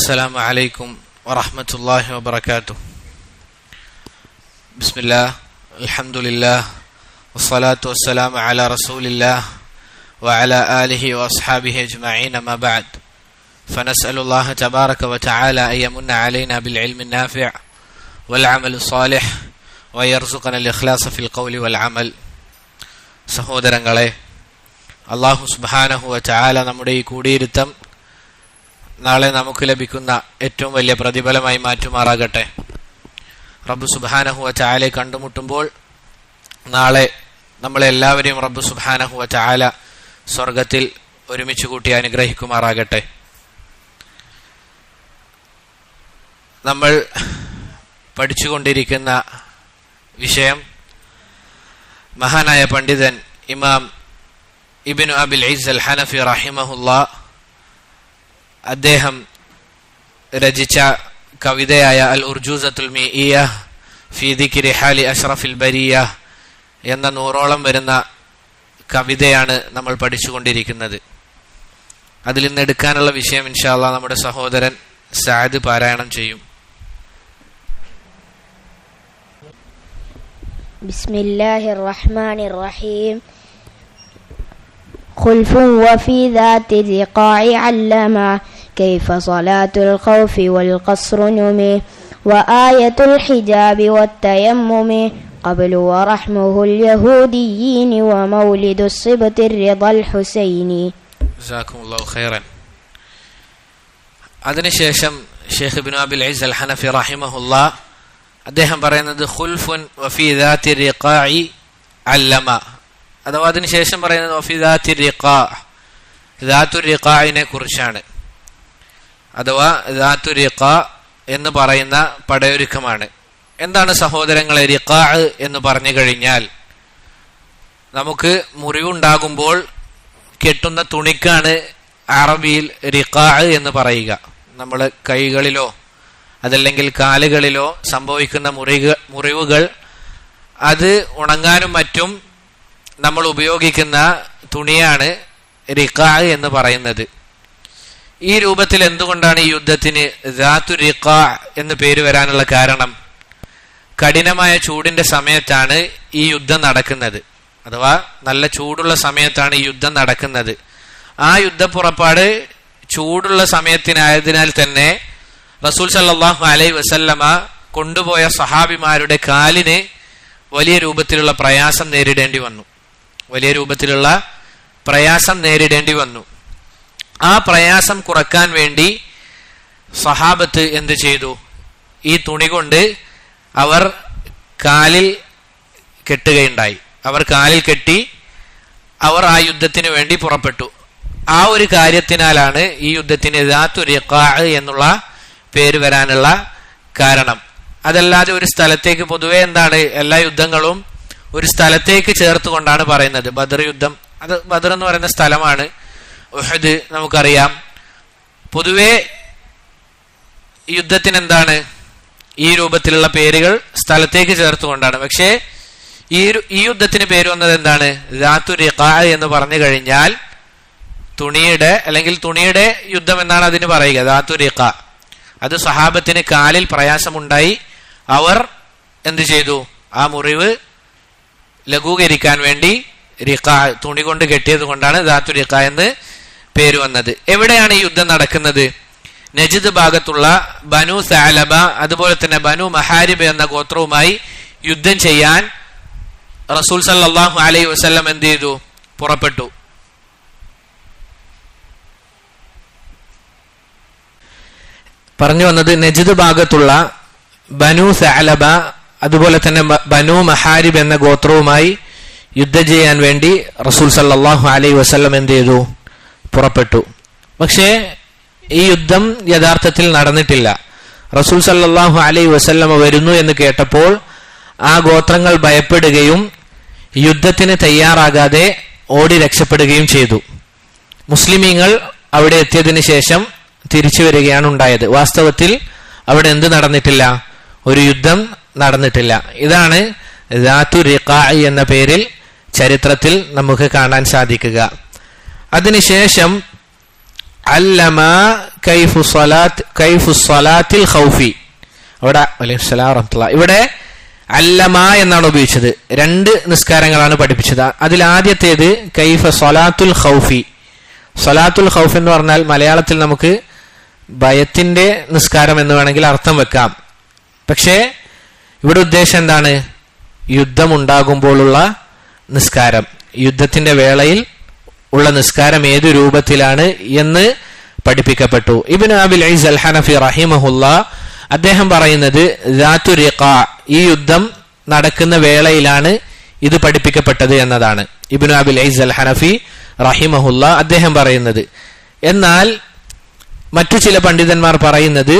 السلام عليكم ورحمة الله وبركاته. بسم الله الحمد لله والصلاة والسلام على رسول الله وعلى آله وأصحابه أجمعين ما بعد فنسأل الله تبارك وتعالى أن يمن علينا بالعلم النافع والعمل الصالح ويرزقنا الإخلاص في القول والعمل. സഹോദരങ്ങളെ, അല്ലാഹു സുബ്ഹാനഹു വ തആല നമ്മുടെ ഈ കൂടിയിരുത്തം നാളെ നമുക്ക് ലഭിക്കുന്ന ഏറ്റവും വലിയ പ്രതിഫലമായി മാറ്റുമാറാകട്ടെ. റബ്ബ് സുബ്ഹാനഹു വ തആലയെ കണ്ടുമുട്ടുമ്പോൾ നാളെ നമ്മളെല്ലാവരെയും റബ്ബ് സുബ്ഹാനഹു വ തആല സ്വർഗത്തിൽ ഒരുമിച്ച് കൂട്ടി അനുഗ്രഹിക്കുമാറാകട്ടെ. നമ്മൾ പഠിച്ചുകൊണ്ടിരിക്കുന്ന വിഷയം മഹാനായ പണ്ഡിതൻ ഇമാം ഇബ്നു അബിൽ ഇസ് അൽ ഹനഫി റഹിമഹുല്ലാ അദ്ദേഹം രചിച്ച കവിതയായ അൽ ഉർജൂസത്തുൽ മീഇയ ഫീ ദിക്രി ഹാലി അഷ്റഫിൽ ബരിയ എന്ന 100ഓളം വരുന്ന കവിതയാണ് നമ്മൾ പഠിച്ചുകൊണ്ടിരിക്കുന്നത്. അതിൽ നിന്ന് എടുക്കാനുള്ള വിഷയം ഇൻഷാ അല്ലാഹ് നമ്മുടെ സഹോദരൻ സഅദ് പാരായണം ചെയ്യും. ബിസ്മില്ലാഹിർ റഹ്മാനിർ റഹീം. خلف وفي ذات الرقاع علما كيف صلاة الخوف والقصر نمي وآية الحجاب والتيمم قبل ورحمه اليهوديين ومولد الصبت الرضا الحسيني. جزاكم الله خيرا. അതിനുശേഷം ഷെയ്ഖ് ഇബ്നു അബിൽ ഇസ് അൽ ഹനഫി റഹിമഹുല്ലാ അദ്ദേഹം പറയുന്നത് ഖുൽഫുൻ വഫി ദാത്തി റിഖാഇ അല്ലമ, അഥവാ അതിനുശേഷം പറയുന്നത് വഫി ദാത്തി റിഖാ, ദാത്തു റിഖാഇനെ കുറിച്ചാണ്. അഥവാ ദാത്തു റിഖാ എന്ന് പറയുന്ന പടയൊരുക്കമാണ്. എന്താണ് സഹോദരങ്ങളെ റിഖാ എന്ന് പറഞ്ഞു കഴിഞ്ഞാൽ, നമുക്ക് മുറിവുണ്ടാകുമ്പോൾ കെട്ടുന്ന തുണിക്കാണ് അറബിയിൽ റിഖാ എന്ന് പറയുക. നമ്മൾ കൈകളിലോ അതല്ലെങ്കിൽ കാലുകളിലോ സംഭവിക്കുന്ന മുറിവുകൾ അത് ഉണങ്ങാനും മറ്റും നമ്മൾ ഉപയോഗിക്കുന്ന തുണിയാണ് റിഖാ എന്ന് പറയുന്നത്. ഈ രൂപത്തിൽ എന്തുകൊണ്ടാണ് ഈ യുദ്ധത്തിന് ദാത്തു റിഖാ എന്ന് പേര് വരാനുള്ള കാരണം? കഠിനമായ ചൂടിന്റെ സമയത്താണ് ഈ യുദ്ധം നടക്കുന്നത്, അഥവാ നല്ല ചൂടുള്ള സമയത്താണ് ഈ യുദ്ധം നടക്കുന്നത്. ആ യുദ്ധപ്പുറപ്പാട് ചൂടുള്ള സമയത്തിനായതിനാൽ തന്നെ റസൂൽ സല്ലല്ലാഹു അലൈഹി വസല്ലമ കൊണ്ടുപോയ സഹാബിമാരുടെ കാലിന് വലിയ രൂപത്തിലുള്ള പ്രയാസം നേരിടേണ്ടി വന്നു. ആ പ്രയാസം കുറക്കാൻ വേണ്ടി സഹാബത്ത് എന്ത് ചെയ്തു? ഈ തുണി കൊണ്ട് അവർ കാലിൽ കെട്ടുകയുണ്ടായി. അവർ കാലിൽ കെട്ടി അവർ ആ യുദ്ധത്തിന് വേണ്ടി പുറപ്പെട്ടു. ആ ഒരു കാര്യത്തിനാലാണ് ഈ യുദ്ധത്തിന് ദാത്തു റിഖാ എന്നുള്ള പേര് വരാനുള്ള കാരണം. അതല്ലാതെ ഒരു സ്ഥലത്തേക്ക്, പൊതുവെ എന്താണ് എല്ലാ യുദ്ധങ്ങളും ഒരു സ്ഥലത്തേക്ക് ചേർത്തുകൊണ്ടാണ് പറയുന്നത്. ബദർ യുദ്ധം, അത് ബദർ എന്ന് പറയുന്ന സ്ഥലമാണ്. ഉഹദ് നമുക്കറിയാം. പൊതുവെ യുദ്ധത്തിന് എന്താണ് ഈ രൂപത്തിലുള്ള പേരുകൾ സ്ഥലത്തേക്ക് ചേർത്തുകൊണ്ടാണ്. പക്ഷേ ഈ യുദ്ധത്തിന് പേര് വന്നത് എന്താണ്? ദാത്തു റിഖാ എന്ന് പറഞ്ഞു കഴിഞ്ഞാൽ തുണിയുടെ യുദ്ധം എന്നാണ് അതിന് പറയുക, ദാത്തു റിഖാ. അത് സഹാബത്തിന് കാലിൽ പ്രയാസമുണ്ടായി. അവർ എന്ത് ചെയ്തു? ആ മുറിവ് ലഘൂകരിക്കാൻ വേണ്ടി റിഖാ, തുണി കൊണ്ട് കെട്ടിയത് കൊണ്ടാണ് ദാത്തു റിഖാ എന്ന് പേര് വന്നത്. എവിടെയാണ് ഈ യുദ്ധം നടക്കുന്നത്? നജിദ് ഭാഗത്തുള്ള ബനു സഅലബ അതുപോലെ തന്നെ ബനു മഹാരിബ് എന്ന ഗോത്രവുമായി യുദ്ധം ചെയ്യാൻ റസൂൽ സല്ലല്ലാഹു അലൈഹി വസല്ലം എന്ത് ചെയ്തു? പുറപ്പെട്ടു. പറഞ്ഞു വന്നത് നജിദ് ഭാഗത്തുള്ള ബനു സഅലബ അതുപോലെ തന്നെ ബനു മഹാരിബ് എന്ന ഗോത്രവുമായി യുദ്ധം ചെയ്യാൻ വേണ്ടി റസൂൽ സല്ലല്ലാഹു അലൈഹി വസല്ലം എന്ത് ചെയ്തു? പുറപ്പെട്ടു. പക്ഷേ ഈ യുദ്ധം യഥാർത്ഥത്തിൽ നടന്നിട്ടില്ല. റസൂൽ സല്ലല്ലാഹു അലൈഹി വസല്ലം വരുന്നു എന്ന് കേട്ടപ്പോൾ ആ ഗോത്രങ്ങൾ ഭയപ്പെടുകയും യുദ്ധത്തിന് തയ്യാറാകാതെ ഓടി രക്ഷപ്പെടുകയും ചെയ്തു. മുസ്ലിമീങ്ങൾ അവിടെ എത്തിയതിനു ശേഷം തിരിച്ചു വരികയാണ് ഉണ്ടായത്. വാസ്തവത്തിൽ അവിടെ എന്ത് നടന്നിട്ടില്ല? ഒരു യുദ്ധം നടന്നിട്ടില്ല. ഇതാണ് ദാത്തു റിഖാ എന്ന പേരിൽ ചരിത്രത്തിൽ നമുക്ക് കാണാൻ സാധിക്കുക. അതിനുശേഷം അല്ലമ കൈഫു സ്വലാത്തിൽ ഖൗഫി. അവിടെ വലൈഹിസ്സലാം റഹ്മത്തുള്ളാഹി. ഇവിടെ അല്ലമ എന്നാണ് ഉപയോഗിച്ചത്. 2 നിസ്കാരങ്ങളാണ് പഠിപ്പിച്ചത്. അതിൽ ആദ്യത്തേത് കൈഫ സ്വലാത്തുൽ ഖൗഫി. സ്വലാത്തുൽ ഖൗഫ് എന്ന് പറഞ്ഞാൽ മലയാളത്തിൽ നമുക്ക് ഭയത്തിന്റെ നിസ്കാരം എന്ന് വേണമെങ്കിൽ അർത്ഥം വെക്കാം. പക്ഷേ ഇവിടെ ഉദ്ദേശം എന്താണ്? യുദ്ധമുണ്ടാകുമ്പോഴുള്ള നിസ്കാരം, യുദ്ധത്തിന്റെ വേളയിൽ ഉള്ള നിസ്കാരം ഏതു രൂപത്തിലാണ് എന്ന് പഠിപ്പിക്കപ്പെട്ടു. ഇബ്നു അബിൽ ഐസ് അൽ ഹനഫി റഹിമഹുല്ലാ അദ്ദേഹം പറയുന്നത് ദാത്തു റിഖാ, ഈ യുദ്ധം നടക്കുന്ന വേളയിലാണ് ഇത് പഠിപ്പിക്കപ്പെട്ടത് എന്നതാണ്. ഇബ്നു അബിൽ ഐസ് അൽ ഹനഫി റഹിമഹുല്ലാ അദ്ദേഹം പറയുന്നത്. എന്നാൽ മറ്റു ചില പണ്ഡിതന്മാർ പറയുന്നത്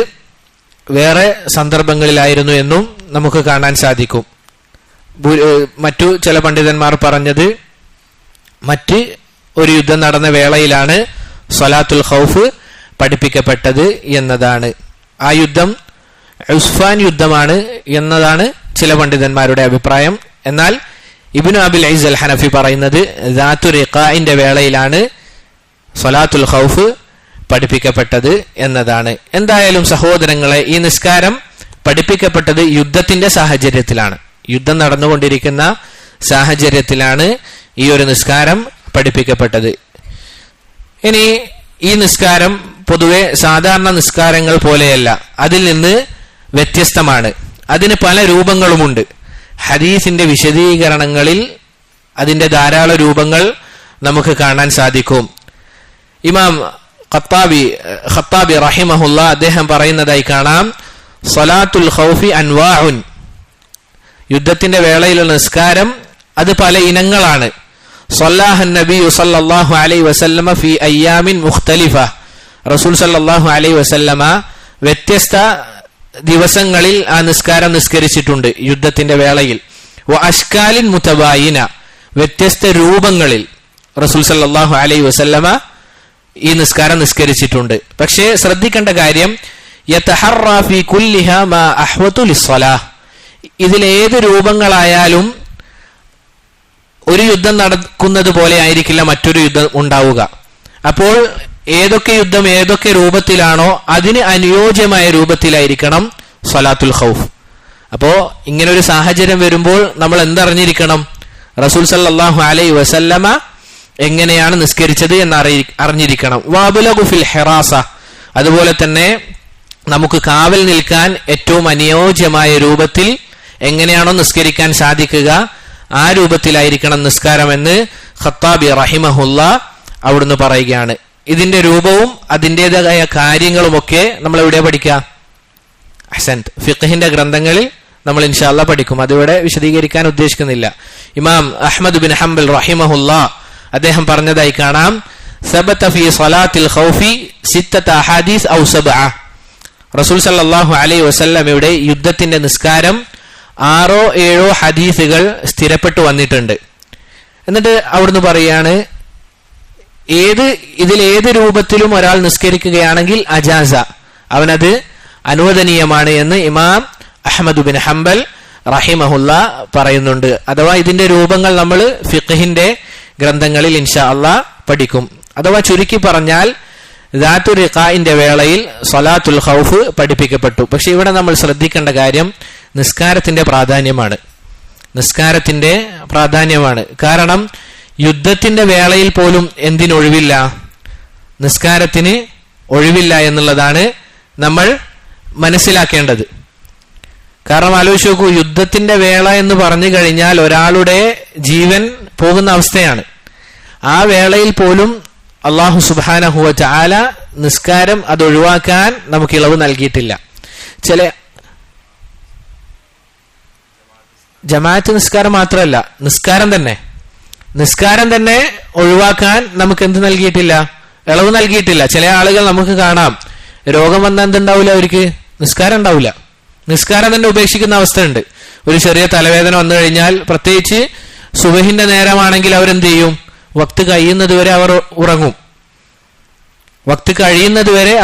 വേറെ സന്ദർഭങ്ങളിലായിരുന്നു എന്നും നമുക്ക് കാണാൻ സാധിക്കും. മറ്റു ചില പണ്ഡിതന്മാർ പറഞ്ഞത് മറ്റ് ഒരു യുദ്ധം നടന്ന വേളയിലാണ് സ്വലാത്തുൽ ഖൗഫ് പഠിപ്പിക്കപ്പെട്ടത് എന്നതാണ്. ആ യുദ്ധം ഉസ്ഫാൻ യുദ്ധമാണ് എന്നതാണ് ചില പണ്ഡിതന്മാരുടെ അഭിപ്രായം. എന്നാൽ ഇബ്നു അബിൽ ഐസ് അൽ ഹനഫി പറയുന്നത് ദാത്തു റിഖാഇന്റെ വേളയിലാണ് സ്വലാത്തുൽ ഖൗഫ് പഠിപ്പിക്കപ്പെട്ടത് എന്നതാണ്. എന്തായാലും സഹോദരങ്ങളെ, ഈ നിസ്കാരം പഠിപ്പിക്കപ്പെട്ടത് യുദ്ധത്തിന്റെ സാഹചര്യത്തിലാണ്. യുദ്ധം നടന്നുകൊണ്ടിരിക്കുന്ന സാഹചര്യത്തിലാണ് ഈ ഒരു നിസ്കാരം പഠിപ്പിക്കപ്പെട്ടത്. ഇനി ഈ നിസ്കാരം പൊതുവെ സാധാരണ നിസ്കാരങ്ങൾ പോലെയല്ല, അതിൽ നിന്ന് വ്യത്യസ്തമാണ്. അതിന് പല രൂപങ്ങളുമുണ്ട്. ഹദീസിന്റെ വിശദീകരണങ്ങളിൽ അതിന്റെ ധാരാളം രൂപങ്ങൾ നമുക്ക് കാണാൻ സാധിക്കും. ഇമാം ഖത്താബി റഹിമഹുല്ലാ അദ്ദേഹം പറയുന്നതായി കാണാം, സ്വലാത്തുൽ ഖൗഫി അൻവാഉൻ, യുദ്ധത്തിന്റെ വേളയിലുള്ള നിസ്കാരം അത് പല ഇനങ്ങളാണ്. സ്വല്ലല്ലാഹു നബി സല്ലല്ലാഹു അലൈഹി വസല്ലമ ഫി അയ്യാമിൻ മുഖ്തലിഫ, റസൂൽ സല്ലല്ലാഹു അലൈഹി വസല്ലമ വ്യത്യസ്ത ദിവസങ്ങളിൽ ആ നിസ്കാരം നിസ്കരിച്ചിട്ടുണ്ട് യുദ്ധത്തിന്റെ വേളയിൽ. വ അഷ്കാലിൻ മുതബായിന, വ്യത്യസ്ത രൂപങ്ങളിൽ റസൂൽ സല്ലല്ലാഹു അലൈഹി വസല്ലമ ഈ നിസ്കാരം നിസ്കരിച്ചിട്ടുണ്ട്. പക്ഷേ ശ്രദ്ധിക്കേണ്ട കാര്യം, യതഹറ ഫീ കുല്ലിഹാ മാ അഹ്വതു ലിസ്സലാഹ്, ഇതിലേത് രൂപങ്ങളായാലും ഒരു യുദ്ധം നടക്കുന്നത് പോലെ ആയിരിക്കില്ല മറ്റൊരു യുദ്ധം ഉണ്ടാവുക. അപ്പോൾ ഏതൊക്കെ യുദ്ധം ഏതൊക്കെ രൂപത്തിലാണോ അതിന് അനുയോജ്യമായ രൂപത്തിലായിരിക്കണം സ്വലാത്തുൽ ഖൗഫ്. അപ്പോ ഇങ്ങനെ ഒരു സാഹചര്യം വരുമ്പോൾ നമ്മൾ എന്തറിഞ്ഞിരിക്കണം? റസൂൽ സല്ലല്ലാഹു അലൈഹി വസല്ലമ എങ്ങനെയാണ് നിസ്കരിച്ചത് എന്ന് അറിഞ്ഞിരിക്കണം. വഅബ്ലഗു ഫിൽ ഹിറാസ, അതുപോലെ തന്നെ നമുക്ക് കാവൽ നിൽക്കാൻ ഏറ്റവും അനുയോജ്യമായ രൂപത്തിൽ എങ്ങനെയാണോ നിസ്കരിക്കാൻ സാധിക്കുക ആ രൂപത്തിലായിരിക്കണം നിസ്കാരമെന്ന് ഖത്താബി റഹിമഹുല്ലാ അവിടുന്ന് പറയുകയാണ്. ഇതിന്റെ രൂപവും അതിൻ്റെതായ കാര്യങ്ങളുമൊക്കെ നമ്മൾ എവിടെ പഠിക്കാം? അഹ്സൻത്, ഫിഖ്ഹിന്റെ ഗ്രന്ഥങ്ങളിൽ നമ്മൾ ഇൻഷാ അല്ലാഹ് പഠിക്കും. അതിവിടെ വിശദീകരിക്കാൻ ഉദ്ദേശിക്കുന്നില്ല. ഇമാം അഹ്മദ് ബിൻ ഹംബൽ റഹിമഹുല്ലാ അദ്ദേഹം പറഞ്ഞതായി കാണാം, സബത ഫീ സ്വലാത്തിൽ ഖൗഫി സിത്തത അഹാദീസ് ഔ സബ്അ, റസൂൽ സല്ലല്ലാഹു അലൈഹി വസല്ലമയുടെ യുദ്ധത്തിന്റെ നിസ്കാരം 6-7 ഹദീസുകൾ സ്ഥിരപ്പെട്ടു വന്നിട്ടുണ്ട്. എന്നിട്ട് അവിടുന്ന് പറയാണ്, ഇതിലേത് രൂപത്തിലും ഒരാൾ നിസ്കരിക്കുകയാണെങ്കിൽ അജാസ, അവനത് അനുവദനീയമാണ് എന്ന് ഇമാം അഹ്മദ് ബിൻ ഹംബൽ റഹിമഹുല്ലാ പറയുന്നുണ്ട്. അഥവാ ഇതിന്റെ രൂപങ്ങൾ നമ്മൾ ഫിഖ്ഹിന്റെ ഗ്രന്ഥങ്ങളിൽ ഇൻഷാ അല്ലാഹ് പഠിക്കും. അഥവാ ചുരുക്കി പറഞ്ഞാൽ ദാത്തു റിഖാഇന്റെ വേളയിൽ സ്വലാത്തുൽ ഖൗഫ് പഠിപ്പിക്കപ്പെട്ടു. പക്ഷെ ഇവിടെ നമ്മൾ ശ്രദ്ധിക്കേണ്ട കാര്യം നിസ്കാരത്തിന്റെ പ്രാധാന്യമാണ്. കാരണം യുദ്ധത്തിന്റെ വേളയിൽ പോലും എന്തിനൊഴിവില്ല? നിസ്കാരത്തിന് ഒഴിവില്ല എന്നുള്ളതാണ് നമ്മൾ മനസ്സിലാക്കേണ്ടത്. കാരണം ആലോചിച്ച് നോക്കൂ, യുദ്ധത്തിന്റെ വേള എന്ന് പറഞ്ഞു കഴിഞ്ഞാൽ ഒരാളുടെ ജീവൻ പോകുന്ന അവസ്ഥയാണ്. ആ വേളയിൽ പോലും അല്ലാഹു സുബ്ഹാനഹു വ തആല നിസ്കാരം അത് ഒഴിവാക്കാൻ നമുക്ക് ഇളവ് നൽകിയിട്ടില്ല. ചില ജമാഅത്ത് നിസ്കാരം മാത്രമല്ല, നിസ്കാരം തന്നെ ഒഴിവാക്കാൻ നമുക്ക് എന്ത് നൽകിയിട്ടില്ല? ഇളവ് നൽകിയിട്ടില്ല. ചില ആളുകൾ നമുക്ക് കാണാം, രോഗം വന്നാൽ എന്തുണ്ടാവില്ല, അവർക്ക് നിസ്കാരം ഉണ്ടാവില്ല, നിസ്കാരം തന്നെ ഉപേക്ഷിക്കുന്ന അവസ്ഥ ഉണ്ട്. ഒരു ചെറിയ തലവേദന വന്നു കഴിഞ്ഞാൽ, പ്രത്യേകിച്ച് സുബഹിന്റെ നേരമാണെങ്കിൽ അവരെന്ത് ചെയ്യും? വക്ത് കഴിയുന്നത് വരെ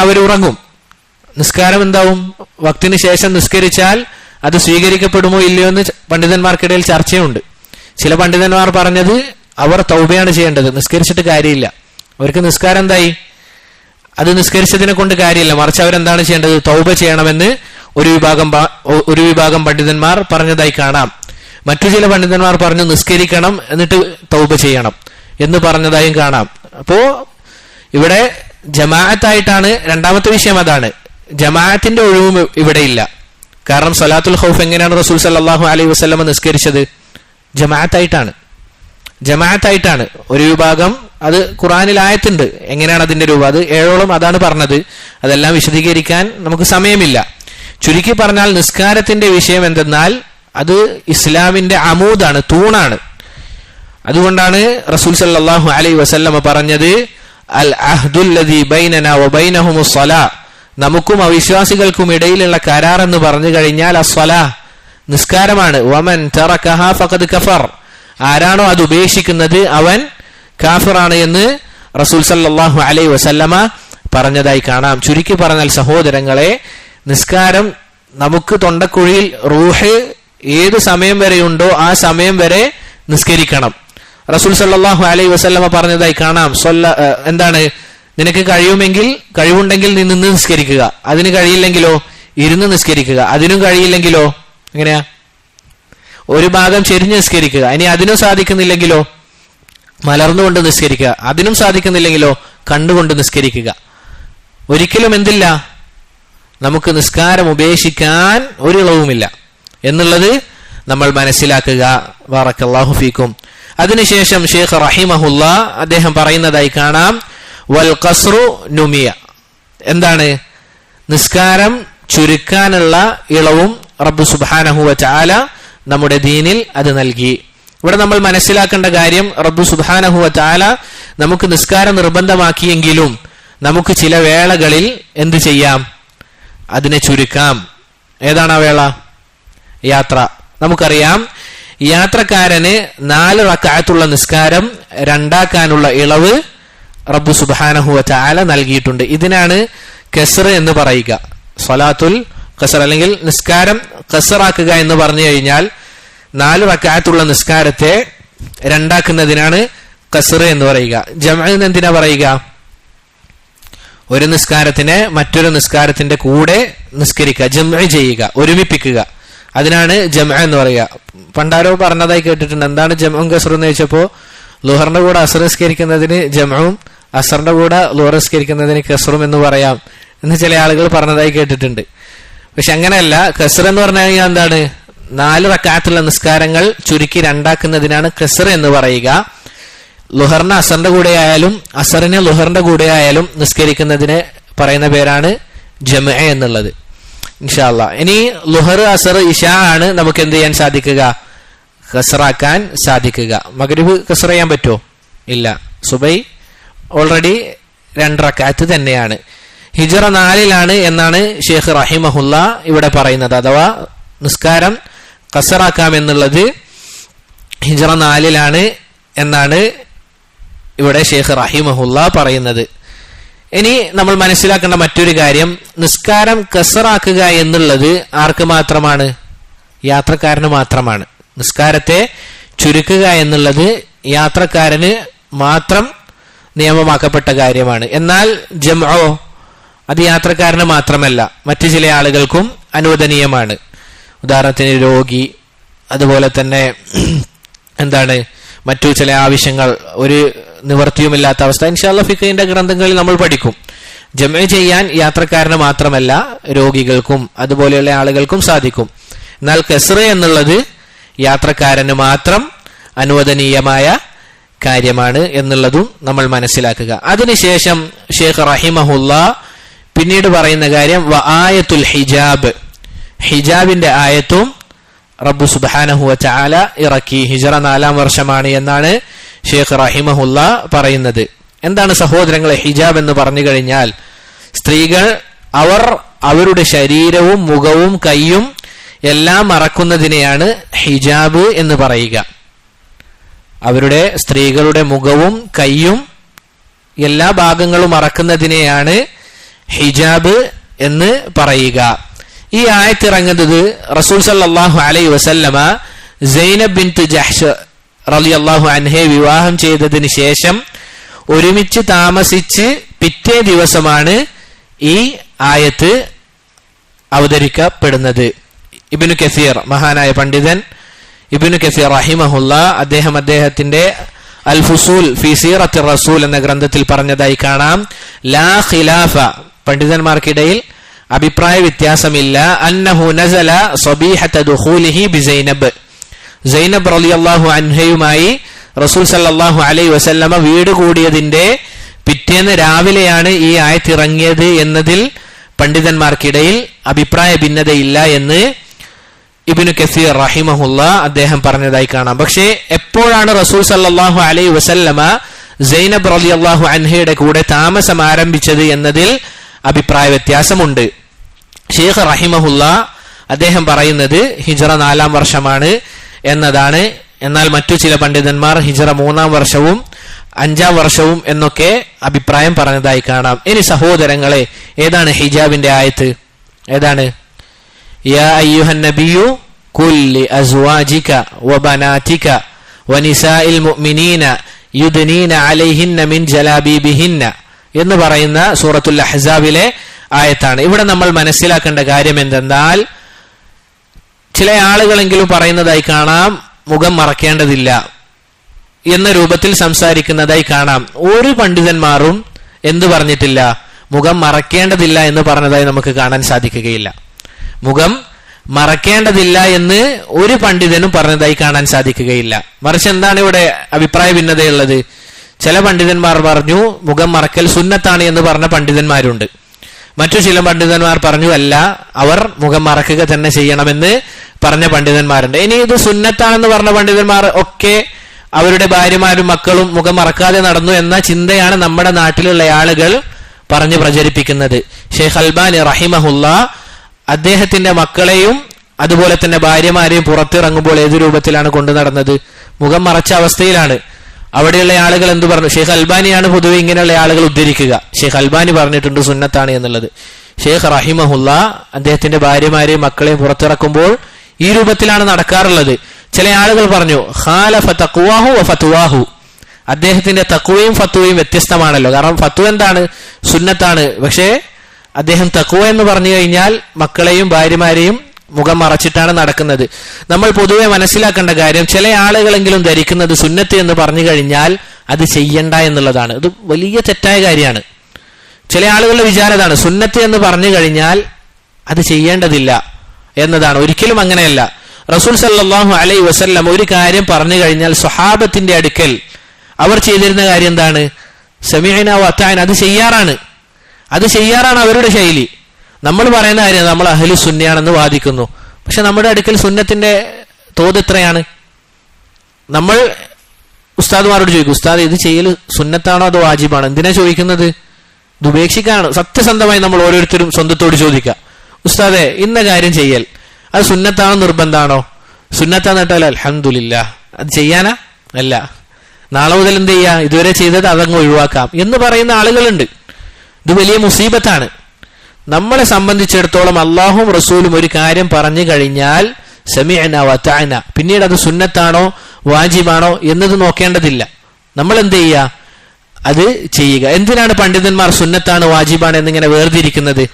അവർ ഉറങ്ങും. നിസ്കാരം എന്താവും? വക്തിന് ശേഷം നിസ്കരിച്ചാൽ അത് സ്വീകരിക്കപ്പെടുമോ ഇല്ലയോ എന്ന് പണ്ഡിതന്മാർക്കിടയിൽ ചർച്ചയുണ്ട്. ചില പണ്ഡിതന്മാർ പറഞ്ഞത് അവർ തൗബയാണ് ചെയ്യേണ്ടത്, നിസ്കരിച്ചിട്ട് കാര്യമില്ല. അവർക്ക് നിസ്കാരം എന്തായി? അത് നിസ്കരിച്ചതിനെ കൊണ്ട് കാര്യമില്ല, മറിച്ച് അവരെന്താണ് ചെയ്യേണ്ടത്? തൗബ ചെയ്യണമെന്ന് ഒരു വിഭാഗം പണ്ഡിതന്മാർ പറഞ്ഞതായി കാണാം. മറ്റു ചില പണ്ഡിതന്മാർ പറഞ്ഞു നിസ്കരിക്കണം എന്നിട്ട് തൗബ ചെയ്യണം എന്ന് പറഞ്ഞതായും കാണാം. അപ്പോ ഇവിടെ ജമാഅത്തായിട്ടാണ് രണ്ടാമത്തെ വിഷയം. അതാണ് ജമാഅത്തിന്റെ ഒഴിവും ഇവിടെ ഇല്ല. കാരണം സലാത്തുൽ ഖൗഫ് എങ്ങനെയാണ് റസൂൽ സല്ലല്ലാഹു അലൈഹി വസല്ലം നിസ്കരിച്ചത്? ജമാഅത്തായിട്ടാണ്. ഒരു വിഭാഗം, അത് ഖുർആനിൽ ആയത്തുണ്ട് എങ്ങനെയാണ് അതിന്റെ രൂപം, അത് 7ഓളം അതാണ് പറഞ്ഞത്. അതെല്ലാം വിശദീകരിക്കാൻ നമുക്ക് സമയമില്ല. ചുരുക്കി പറഞ്ഞാൽ നിസ്കാരത്തിന്റെ വിഷയം എന്തെന്നാൽ അത് ഇസ്ലാമിന്റെ അമൂദാണ്, തൂണാണ്. അതുകൊണ്ടാണ് റസൂൽ സല്ലല്ലാഹു അലൈഹി വസല്ലം പറഞ്ഞത് അൽ അഹ്ദുല്ലദീ ബൈനനാ വബൈനഹുമുസ് സ്വലാ, നമുക്കും അവിശ്വാസികൾക്കും ഇടയിലുള്ള കരാർ എന്ന് പറഞ്ഞു കഴിഞ്ഞാൽ അസ്വലാ, നിസ്കാരമാണ്. വമൻ തറകഹാ ഫഖദ് കഫർ, ആരാണോ അത് ഉപേക്ഷിക്കുന്നത് അവൻ കാഫിറാണ് എന്ന് റസൂൽ സല്ലല്ലാഹു അലൈഹി വസല്ലമ പറഞ്ഞതായി കാണാം. ചുരുക്കി പറഞ്ഞാൽ സഹോദരങ്ങളെ, നിസ്കാരം നമുക്ക് തൊണ്ടക്കുഴിയിൽ റൂഹ് ഏത് സമയം വരെയുണ്ടോ ആ സമയം വരെ നിസ്കരിക്കണം. റസൂൽ സല്ലല്ലാഹു അലൈഹി വസല്ലമ പറഞ്ഞതായി കാണാം, എന്താണ്, നിനക്ക് കഴിവുണ്ടെങ്കിൽ നീ നിന്ന് നിസ്കരിക്കുക, അതിന് കഴിയില്ലെങ്കിലോ ഇരുന്ന് നിസ്കരിക്കുക, അതിനും കഴിയില്ലെങ്കിലോ എങ്ങനെയാ ഒരു ഭാഗം ചെരിഞ്ഞ് നിസ്കരിക്കുക, ഇനി അതിനും സാധിക്കുന്നില്ലെങ്കിലോ മലർന്നുകൊണ്ട് നിസ്കരിക്കുക, അതിനും സാധിക്കുന്നില്ലെങ്കിലോ കണ്ടുകൊണ്ട് നിസ്കരിക്കുക. ഒരിക്കലും എന്തില്ല, നമുക്ക് നിസ്കാരം ഉപേക്ഷിക്കാൻ ഒരു ഇളവുമില്ല എന്നുള്ളത് നമ്മൾ മനസ്സിലാക്കുക. ബറക്കല്ലാഹു ഫീക്കും. അതിനുശേഷം ഷെയ്ഖ് റഹിമഹുല്ലാ അദ്ദേഹം പറയുന്നതായി കാണാം, വൽ ഖസ്റു നുമിയ, എന്താണ്, നിസ്കാരം ചുരുക്കാനുള്ള ഇളവും റബ്ബ് സുബ്ഹാനഹു വ തആല നമ്മുടെ ദീനിൽ അത് നൽകി. ഇവിടെ നമ്മൾ മനസ്സിലാക്കേണ്ട കാര്യം, റബ്ബ് സുബ്ഹാനഹു വ തആല നമുക്ക് നിസ്കാരം നിർബന്ധമാക്കിയെങ്കിലും നമുക്ക് ചില വേളകളിൽ എന്ത് ചെയ്യാം, അതിനെ ചുരുക്കാം. ഏതാണ് ആ വേള? യാത്ര. നമുക്കറിയാം, യാത്രക്കാരന് 4 റക്അത്തുള്ള നിസ്കാരം 2ആക്കാനുള്ള ഇളവ് റബ്ബ് സുബ്ഹാനഹു വ തആല നൽകിയിട്ടുണ്ട്. ഇതിനാണ് കസ്ർ എന്ന് പറയുക. സ്വലാത്തുൽ ഖസ്ർ, അല്ലെങ്കിൽ നിസ്കാരം ഖസ്റാക്കുക എന്ന് പറഞ്ഞു കഴിഞ്ഞാൽ 4 റക്അത്തുള്ള നിസ്കാരത്തെ 2ആക്കുന്നതിനാണ് ഖസ്ർ എന്ന് പറയുക. ജംഅ് എന്ന് എന്തിനാ പറയുക? ഒരു നിസ്കാരത്തിനെ മറ്റൊരു നിസ്കാരത്തിന്റെ കൂടെ നിസ്കരിക്കുക, ജംഅ് ചെയ്യുക, ഒരുമിപ്പിക്കുക, അതിനാണ് ജംഅ് എന്ന് പറയുക. പണ്ടാരോ പറഞ്ഞതായി കേട്ടിട്ടുണ്ട്, എന്താണ് ജംഉം ഖസ്റും എന്ന് ചോദിച്ചപ്പോ ളുഹറിന്റെ കൂടെ അസ്ർ നിസ്കരിക്കുന്നതിന് ജംഉം അസ്റിന്റെ കൂടെ ളുഹർ നിസ്കരിക്കുന്നതിന് ഖസ്റും എന്ന് പറയാം എന്ന് ചില ആളുകൾ പറഞ്ഞതായി കേട്ടിട്ടുണ്ട്. പക്ഷെ അങ്ങനെയല്ല. ഖസ്ർ എന്ന് പറഞ്ഞു കഴിഞ്ഞാൽ എന്താണ്, 4 റക്അത്തുള്ള നിസ്കാരങ്ങൾ ചുരുക്കി 2ആക്കുന്നതിനാണ് ഖസ്ർ എന്ന് പറയുക. ളുഹറിന് അസറിന്റെ കൂടെ ആയാലും അസറിന് ളുഹറിന്റെ കൂടെ ആയാലും നിസ്കരിക്കുന്നതിന് പറയുന്ന പേരാണ് ജംഅ് എന്നുള്ളത്. ഇൻഷാ അല്ലാഹ്. ഇനി ളുഹർ അസർ ഇശാ ആണ് നമുക്ക് എന്ത് ചെയ്യാൻ സാധിക്കുക, ഖസ്റാക്കാൻ സാധിക്കുക. മഗ്രിബ് ഖസ്ർ ചെയ്യാൻ പറ്റുമോ? ഇല്ല. സുബൈ ഓൾറെഡി 2 റക്അത്ത് തന്നെയാണ്. ഹിജ്റ 4 എന്നാണ് ഷെയ്ഖ് റഹിമഹുല്ല ഇവിടെ പറയുന്നത്. അഥവാ നിസ്കാരം ഖസ്റാക്കാം എന്നുള്ളത് ഹിജ്റ 4 എന്നാണ് ഇവിടെ ഷെയ്ഖ് റഹിമഹുല്ല പറയുന്നത്. ഇനി നമ്മൾ മനസ്സിലാക്കേണ്ട മറ്റൊരു കാര്യം, നിസ്കാരം ഖസ്റാക്കുക എന്നുള്ളത് ആർക്ക് മാത്രമാണ്? യാത്രക്കാരന് മാത്രമാണ്. നിസ്കാരത്തെ ചുരുക്കുക എന്നുള്ളത് യാത്രക്കാരന് മാത്രം നിയമമാക്കപ്പെട്ട കാര്യമാണ്. എന്നാൽ ജംഉ അത് യാത്രക്കാരന് മാത്രമല്ല, മറ്റു ചില ആളുകൾക്കും അനുവദനീയമാണ്. ഉദാഹരണത്തിന് രോഗി, അതുപോലെ തന്നെ എന്താണ്, മറ്റു ചില ആവശ്യങ്ങൾ, ഒരു നിവർത്തിയുമില്ലാത്ത അവസ്ഥ. ഇൻഷാ അല്ലാഹ് ഫിഖഹിന്റെ ഗ്രന്ഥങ്ങളിൽ നമ്മൾ പഠിക്കും. ജംഅ് ചെയ്യാൻ യാത്രക്കാരന് മാത്രമല്ല, രോഗികൾക്കും അതുപോലെയുള്ള ആളുകൾക്കും സാധിക്കും. എന്നാൽ ഖസ്ർ എന്നുള്ളത് യാത്രക്കാരന് മാത്രം അനുവദനീയമായ കാര്യമാണ് എന്നുള്ളതും നമ്മൾ മനസ്സിലാക്കുക. അതിനുശേഷം ഷെയ്ഖ് റഹിമഹുല്ലാ പിന്നീട് പറയുന്ന കാര്യം വആയത്തുൽ ഹിജാബ്, ഹിജാബിന്റെ ആയത്തും റബ്ബ് സുബ്ഹാനഹു വ തആല ഇറക്കി. ഹിജ്റ 4 വർഷമാണ് എന്നാണ് ഷെയ്ഖ് റഹിമഹുല്ല പറയുന്നത്. എന്താണ് സഹോദരങ്ങളെ ഹിജാബ് എന്ന് പറഞ്ഞു കഴിഞ്ഞാൽ, സ്ത്രീകൾ അവരുടെ ശരീരവും മുഖവും കൈയും എല്ലാം മറക്കുന്നതിനെയാണ് ഹിജാബ് എന്ന് പറയുക. സ്ത്രീകളുടെ മുഖവും കൈയും എല്ലാ ഭാഗങ്ങളും മറക്കുന്നതിനെയാണ് ഹിജാബ് എന്ന് പറയുക. ഈ ആയത്ത് ഇറങ്ങുന്നത് റസൂൽ സല്ലല്ലാഹു അലൈഹി വസല്ലമ സൈനബ് ബിൻത് ജഹ്ഷ് റളിയല്ലാഹു അൻഹയെ വിവാഹം ചെയ്തതിന് ശേഷം ഒരുമിച്ച് താമസിച്ച് പിറ്റേ ദിവസമാണ് ഈ ആയത്ത് അവതരിക്കപ്പെടുന്നത്. ഇബ്നു കസീർ, മഹാനായ പണ്ഡിതൻ ഇബ്നു കസീർ റഹിമഹുല്ല, അദ്ദേഹത്തിന്റെ അൽ ഫുസൂൽ ഫി സീറത്തി റസൂൽ എന്ന ഗ്രന്ഥത്തിൽ പറഞ്ഞതായി കാണാം, ലാ ഖിലാഫ, പണ്ഡിതന്മാർക്കിടയിൽ അഭിപ്രായ വ്യത്യാസമില്ല, അന്നഹു നസല സബീഹത ദുഖൂലിഹി ബിസൈനബ്, സൈനബ് റളിയല്ലാഹു അൻഹയുമായി റസൂൽ സല്ലല്ലാഹു അലൈഹി വസല്ലമ വീട് കൂടിയതിന്റെ പിറ്റേന്ന് രാവിലെയാണ് ഈ ആയത്ത് ഇറങ്ങിയത് എന്നതിൽ പണ്ഡിതന്മാർക്കിടയിൽ അഭിപ്രായ ഭിന്നതയില്ല എന്ന് ഇബ്നു കസീർ റഹിമഹുല്ല അദ്ദേഹം പറഞ്ഞതായി കാണാം. പക്ഷേ എപ്പോഴാണ് റസൂൽ സല്ലല്ലാഹു അലൈഹി വസല്ലമ സൈനബ് റളിയല്ലാഹു അൻഹയുടെ കൂടെ താമസം ആരംഭിച്ചത് എന്നതിൽ അഭിപ്രായ വ്യത്യാസമുണ്ട്. ഷെയ്ഖ് റഹിമഹുല്ല അദ്ദേഹം പറയുന്നത് ഹിജ്റ 4-ാം വർഷമാണ് എന്നതാണ്. എന്നാൽ മറ്റു ചില പണ്ഡിതന്മാർ ഹിജ്റ 3-ാം വർഷവും 5-ാം വർഷവും എന്നൊക്കെ അഭിപ്രായം പറഞ്ഞതായി കാണാം. ഇനി സഹോദരങ്ങളെ, ഏതാണ് ഹിജാബിന്റെ ആയത്ത്? ഏതാണ്? യാ അയ്യുഹൻ നബിയു കുല്ലി അസ്വാജിക വബനാതിക വനിസാഇൽ മുഅ്മിനീന യുദ്നീന അലൈഹിന്ന മിൻ ജലാബീബിഹിന്ന എന്ന് പറയുന്ന സൂറത്തുൽ അഹ്സാബിലെ ആയത്താണ്. ഇവിടെ നമ്മൾ മനസ്സിലാക്കേണ്ട കാര്യം എന്തെന്നാൽ, ചില ആളുകളെങ്കിലും പറയുന്നതായി കാണാം മുഖം മറക്കേണ്ടതില്ല എന്ന രൂപത്തിൽ സംസാരിക്കുന്നതായി കാണാം. ഒരു പണ്ഡിതന്മാരും എന്തു പറഞ്ഞിട്ടില്ല? മുഖം മറക്കേണ്ടതില്ല എന്ന് പറഞ്ഞതായി നമുക്ക് കാണാൻ സാധിക്കുകയില്ല. മുഖം മറക്കേണ്ടതില്ല എന്ന് ഒരു പണ്ഡിതനും പറഞ്ഞതായി കാണാൻ സാധിക്കുകയില്ല. മറിച്ച് എന്താണ് ഇവിടെ അഭിപ്രായ ഭിന്നതയുള്ളത്? ചില പണ്ഡിതന്മാർ പറഞ്ഞു മുഖം മറക്കൽ സുന്നത്താണ് എന്ന് പറഞ്ഞ പണ്ഡിതന്മാരുണ്ട്. മറ്റു ചില പണ്ഡിതന്മാർ പറഞ്ഞു അല്ല, അവർ മുഖം മറക്കുക തന്നെ ചെയ്യണമെന്ന് പറഞ്ഞ പണ്ഡിതന്മാരുണ്ട്. ഇനി ഇത് സുന്നത്താണെന്ന് പറഞ്ഞ പണ്ഡിതന്മാർ ഒക്കെ അവരുടെ ഭാര്യമാരും മക്കളും മുഖം മറക്കാതെ നടന്നു എന്ന ചിന്തയാണ് നമ്മുടെ നാട്ടിലുള്ള ആളുകൾ പറഞ്ഞു പ്രചരിപ്പിക്കുന്നത്. ഷെയ്ഖ് അൽബാനി റഹിമഹുല്ല അദ്ദേഹത്തിന്റെ മക്കളെയും അതുപോലെ തന്നെ ഭാര്യമാരെയും പുറത്തിറങ്ങുമ്പോൾ ഏത് രൂപത്തിലാണ് കൊണ്ടു നടന്നത്? മുഖം മറച്ച അവസ്ഥയിലാണ്. അവിടെയുള്ള ആളുകൾ എന്ത് പറഞ്ഞു? ഷെയ്ഖ് അൽബാനിയാണ് പൊതുവെ ഇങ്ങനെയുള്ള ആളുകൾ ഉദ്ധരിക്കുക. ഷെയ്ഖ് അൽബാനി പറഞ്ഞിട്ടുണ്ട് സുന്നത്താണ് എന്നുള്ളത്. ഷെയ്ഖ് റഹിമഹുല്ല അദ്ദേഹത്തിന്റെ ഭാര്യമാരെയും മക്കളെയും പുറത്തിറക്കുമ്പോൾ ഈ രൂപത്തിലാണ് നടക്കാറുള്ളത്. ചില ആളുകൾ പറഞ്ഞു ഖാലഫ തഖ്വാഹു വ ഫത്വാഹു, അദ്ദേഹത്തിന്റെ തഖ്വയും ഫത്വയും വ്യത്യസ്തമാണല്ലോ. കാരണം ഫത്വ എന്താണ്? സുന്നത്താണ്. പക്ഷേ അദ്ദേഹം തഖ്വ എന്ന് പറഞ്ഞു കഴിഞ്ഞാൽ മക്കളെയും ഭാര്യമാരെയും മുഖം മറച്ചിട്ടാണ് നടക്കുന്നത്. നമ്മൾ പൊതുവെ മനസ്സിലാക്കേണ്ട കാര്യം, ചില ആളുകളെങ്കിലും ധരിക്കുന്നത് സുന്നത്ത് എന്ന് പറഞ്ഞു കഴിഞ്ഞാൽ അത് ചെയ്യണ്ട എന്നുള്ളതാണ്. ഇത് വലിയ തെറ്റായ കാര്യമാണ്. ചില ആളുകളുടെ വിചാരതാണ് സുന്നത്ത് എന്ന് പറഞ്ഞു കഴിഞ്ഞാൽ അത് ചെയ്യേണ്ടതില്ല എന്നതാണ്. ഒരിക്കലും അങ്ങനെയല്ല. റസൂൽ സല്ലല്ലാഹു അലൈഹി വസല്ലം ഒരു കാര്യം പറഞ്ഞു കഴിഞ്ഞാൽ സ്വഹാബത്തിന്റെ അടുക്കൽ അവർ ചെയ്തിരുന്ന കാര്യം എന്താണ്? സമീഅന വ അതഅന, അത് ചെയ്യാറാണ് അവരുടെ ശൈലി. നമ്മൾ പറയുന്ന കാര്യം നമ്മൾ അഹ്ലു സുന്നയാണെന്ന് വാദിക്കുന്നു. പക്ഷെ നമ്മുടെ അടുക്കൽ സുന്നത്തിന്റെ തോത് എത്രയാണ്? നമ്മൾ ഉസ്താദുമാരോട് ചോദിക്കും, ഉസ്താദ് ഇത് ചെയ്യൽ സുന്നത്താണോ അതോ വാജിബാണോ? എന്തിനാ ചോദിക്കുന്നത്? ഇത് ഉപേക്ഷിക്കാനാണ്. സത്യസന്ധമായി നമ്മൾ ഓരോരുത്തരും സ്വന്തത്തോട് ചോദിക്കുക, ഉസ്താദെ ഇന്ന കാര്യം ചെയ്യൽ അത് സുന്നത്താണോ നിർബന്ധാണോ? സുന്നത്താന്ന് കേട്ടാൽ അൽഹംദുലില്ലാ, അത് ചെയ്യാനാ? അല്ല, നാളെ മുതൽ എന്ത് ചെയ്യാ? ഇതുവരെ ചെയ്തത് അതങ്ങ് ഒഴിവാക്കാം എന്ന് പറയുന്ന ആളുകളുണ്ട്. ഇത് വലിയ മുസീബത്താണ്. നമ്മളെ സംബന്ധിച്ചിടത്തോളം അള്ളാഹും റസൂലും ഒരു കാര്യം പറഞ്ഞു കഴിഞ്ഞാൽ സമിഅന വ അതഅന, പിന്നീട് അത് സുന്നത്താണോ വാജിബാണോ എന്നത് നോക്കേണ്ടതില്ല. നമ്മൾ എന്ത് ചെയ്യുക? അത് ചെയ്യുക. എന്തിനാണ് പണ്ഡിതന്മാർ സുന്നത്താണ് വാജിബാണ് എന്നിങ്ങനെ വേർതിരിക്കുന്നത്?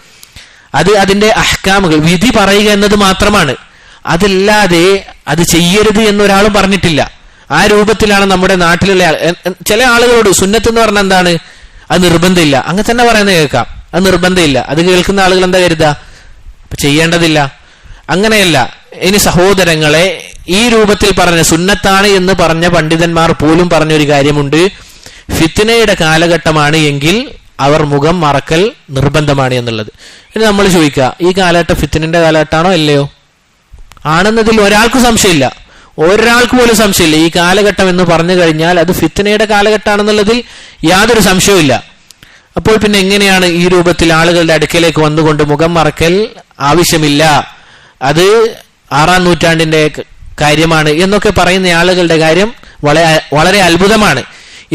അത് അതിന്റെ അഹ്കാമുകൾ വിധി പറയുക എന്നത് മാത്രമാണ്. അതല്ലാതെ അത് ചെയ്യരുത് എന്നൊരാളും പറഞ്ഞിട്ടില്ല. ആ രൂപത്തിലാണ് നമ്മുടെ നാട്ടിലുള്ള ചില ആളുകളോട് സുന്നത്ത് എന്ന് പറഞ്ഞാൽ എന്താണ്? അത് നിർബന്ധമില്ല, അങ്ങനെ തന്നെ പറയുന്നത് കേൾക്കാം. അത് നിർബന്ധമില്ല. അത് കേൾക്കുന്ന ആളുകൾ എന്താ കരുതുക? ചെയ്യേണ്ടതില്ല. അങ്ങനെയല്ല. ഇനി സഹോദരങ്ങളെ, ഈ രൂപത്തിൽ പറഞ്ഞ സുന്നത്താണ് എന്ന് പറഞ്ഞ പണ്ഡിതന്മാർ പോലും പറഞ്ഞൊരു കാര്യമുണ്ട്, ഫിത്നയുടെ കാലഘട്ടമാണ് എങ്കിൽ അവർ മുഖം മറക്കൽ നിർബന്ധമാണ് എന്നുള്ളത്. ഇനി നമ്മൾ ചോദിക്കുക, ഈ കാലഘട്ടം ഫിത്നന്റെ കാലഘട്ടമാണോ അല്ലയോ? ആണെന്നതിൽ ഒരാൾക്കും സംശയമില്ല, ഒരാൾക്ക് പോലും സംശയമില്ല. ഈ കാലഘട്ടം എന്ന് പറഞ്ഞു കഴിഞ്ഞാൽ അത് ഫിത്നയുടെ കാലഘട്ടമാണെന്നുള്ളതിൽ യാതൊരു സംശയവുമില്ല. അപ്പോൾ പിന്നെ എങ്ങനെയാണ് ഈ രൂപത്തിൽ ആളുകളുടെ അടുക്കലേക്ക് വന്നുകൊണ്ട് മുഖം മറക്കൽ ആവശ്യമില്ല, അത് 6-ാം നൂറ്റാണ്ടിന്റെ കാര്യമാണ് എന്നൊക്കെ പറയുന്ന ആളുകളുടെ കാര്യം വളരെ അത്ഭുതമാണ്.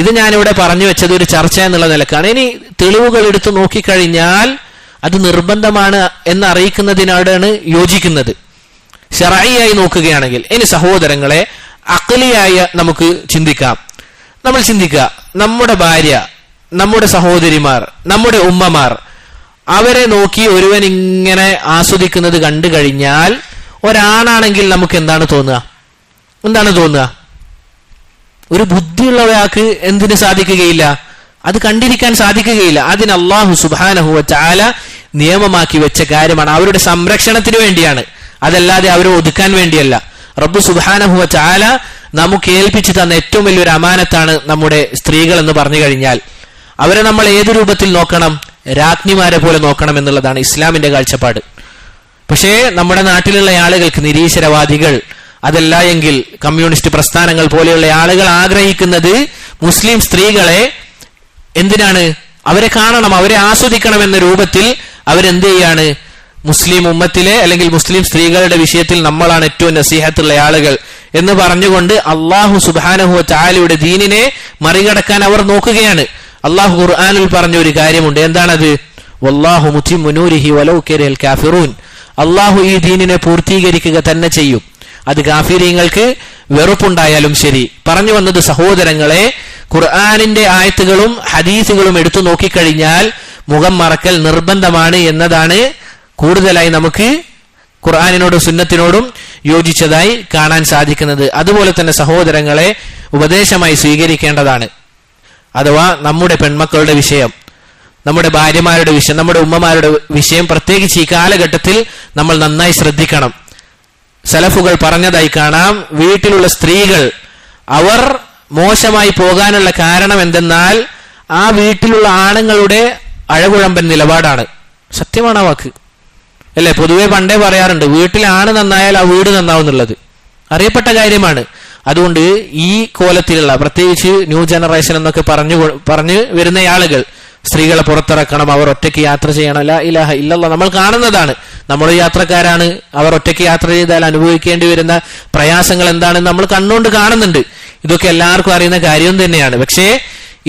ഇത് ഞാനിവിടെ പറഞ്ഞു വെച്ചത് ഒരു ചർച്ച എന്നുള്ള നിലക്കാണ്. ഇനി തെളിവുകൾ എടുത്തു നോക്കിക്കഴിഞ്ഞാൽ അത് നിർബന്ധമാണ് എന്ന് അറിയിക്കുന്നതിനോടാണ് യോജിക്കുന്നത്, ശറഈയായി നോക്കുകയാണെങ്കിൽ. ഇനി നമ്മുടെ സഹോദരിമാർ, നമ്മുടെ ഉമ്മമാർ, അവരെ നോക്കി ഒരുവൻ ഇങ്ങനെ ആസ്വദിക്കുന്നത് കണ്ടു കഴിഞ്ഞാൽ ഒരാണാണെങ്കിൽ നമുക്ക് എന്താണ് തോന്നുക? ഒരു ബുദ്ധിയുള്ള ഒരാൾക്ക് എന്തിനു സാധിക്കുകയില്ല? അത് കണ്ടിരിക്കാൻ സാധിക്കുകയില്ല. അതിന് അല്ലാഹു സുബ്ഹാനഹു വ തആല നിയമമാക്കി വെച്ച കാര്യമാണ്. അവരുടെ സംരക്ഷണത്തിന് വേണ്ടിയാണ്, അതല്ലാതെ അവരെ ഒതുക്കാൻ വേണ്ടിയല്ല. റബ്ബ് സുബ്ഹാനഹു വ തആല നമുക്ക് ഏൽപ്പിച്ചു തന്ന ഏറ്റവും വലിയൊരു അമാനത്താണ് നമ്മുടെ സ്ത്രീകൾ എന്ന് പറഞ്ഞു കഴിഞ്ഞാൽ അവരെ നമ്മൾ ഏത് രൂപത്തിൽ നോക്കണം? രാജ്ഞിമാരെ പോലെ നോക്കണം എന്നുള്ളതാണ് ഇസ്ലാമിന്റെ കാഴ്ചപ്പാട്. പക്ഷേ നമ്മുടെ നാട്ടിലുള്ള ആളുകൾക്ക്, നിരീശ്വരവാദികൾ, അതല്ല എങ്കിൽ കമ്മ്യൂണിസ്റ്റ് പ്രസ്ഥാനങ്ങൾ പോലെയുള്ള ആളുകൾ ആഗ്രഹിക്കുന്നത് മുസ്ലിം സ്ത്രീകളെ എന്തിനാണ്? അവരെ കാണണം, അവരെ ആസ്വദിക്കണം എന്ന രൂപത്തിൽ അവരെന്ത് ചെയ്യാണ്? മുസ്ലിം ഉമ്മത്തിലെ അല്ലെങ്കിൽ മുസ്ലിം സ്ത്രീകളുടെ വിഷയത്തിൽ നമ്മളാണ് ഏറ്റവും നസീഹത്തുള്ള ആളുകൾ എന്ന് പറഞ്ഞുകൊണ്ട് അല്ലാഹു സുബ്ഹാനഹു വ തആലയുടെ ദീനിനെ മറികടക്കാൻ അവർ നോക്കുകയാണ്. അല്ലാഹു ഖുർആനിൽ പറഞ്ഞ ഒരു കാര്യമുണ്ട്. എന്താണത്? വല്ലാഹു മുതിമ്മു നൂരിഹി വലൗ കരിഹൽ കാഫിറൂൻ. അല്ലാഹു ഈ ദീനിനെ പൂർത്തീകരിക്കുക തന്നെ ചെയ്യും, അത് കാഫിരീങ്ങൾക്ക് വെറുപ്പുണ്ടായാലും ശരി. പറഞ്ഞു വന്നത് സഹോദരങ്ങളെ, ഖുർആനിന്റെ ആയത്തുകളും ഹദീസുകളും എടുത്തു നോക്കിക്കഴിഞ്ഞാൽ മുഖം മറക്കൽ നിർബന്ധമാണ് എന്നതാണ് കൂടുതലായി നമുക്ക് ഖുർആനിനോടും സുന്നത്തിനോടും യോജിച്ചതായി കാണാൻ സാധിക്കുന്നത്. അതുപോലെ തന്നെ സഹോദരങ്ങളെ ഉപദേശമായി സ്വീകരിക്കേണ്ടതാണ്. അഥവാ നമ്മുടെ പെൺമക്കളുടെ വിഷയം, നമ്മുടെ ഭാര്യമാരുടെ വിഷയം, നമ്മുടെ ഉമ്മമാരുടെ വിഷയം പ്രത്യേകിച്ച് ഈ കാലഘട്ടത്തിൽ നമ്മൾ നന്നായി ശ്രദ്ധിക്കണം. സലഫുകൾ പറഞ്ഞതായി കാണാം, വീട്ടിലുള്ള സ്ത്രീകൾ അവർ മോശമായി പോകാനുള്ള കാരണം എന്തെന്നാൽ ആ വീട്ടിലുള്ള ആണുങ്ങളുടെ അഴകുഴമ്പൻ നിലപാടാണ്. സത്യമാണ് ആ വാക്ക്, അല്ലെ? പൊതുവെ പണ്ടേ പറയാറുണ്ട്, വീട്ടിലെ ആണ് നന്നായാൽ ആ വീട് നന്നാവുന്നുള്ളത് അറിയപ്പെട്ട കാര്യമാണ്. അതുകൊണ്ട് ഈ കോലത്തിലുള്ള പ്രത്യേകിച്ച് ന്യൂ ജനറേഷൻ എന്നൊക്കെ പറഞ്ഞു വരുന്ന ആളുകൾ സ്ത്രീകളെ പുറത്തിറക്കണം, അവർ ഒറ്റയ്ക്ക് യാത്ര ചെയ്യണം, ലാ ഇലാഹ ഇല്ലല്ലാഹ് നമ്മൾ കാണുന്നതാണ്. നമ്മൾ യാത്രക്കാരാണ്, അവർ ഒറ്റയ്ക്ക് യാത്ര ചെയ്താൽ അനുഭവിക്കേണ്ടി വരുന്ന പ്രയാസങ്ങൾ എന്താണെന്ന് നമ്മൾ കണ്ണുകൊണ്ട് കാണുന്നുണ്ട്. ഇതൊക്കെ എല്ലാവർക്കും അറിയുന്ന കാര്യം തന്നെയാണ്. പക്ഷേ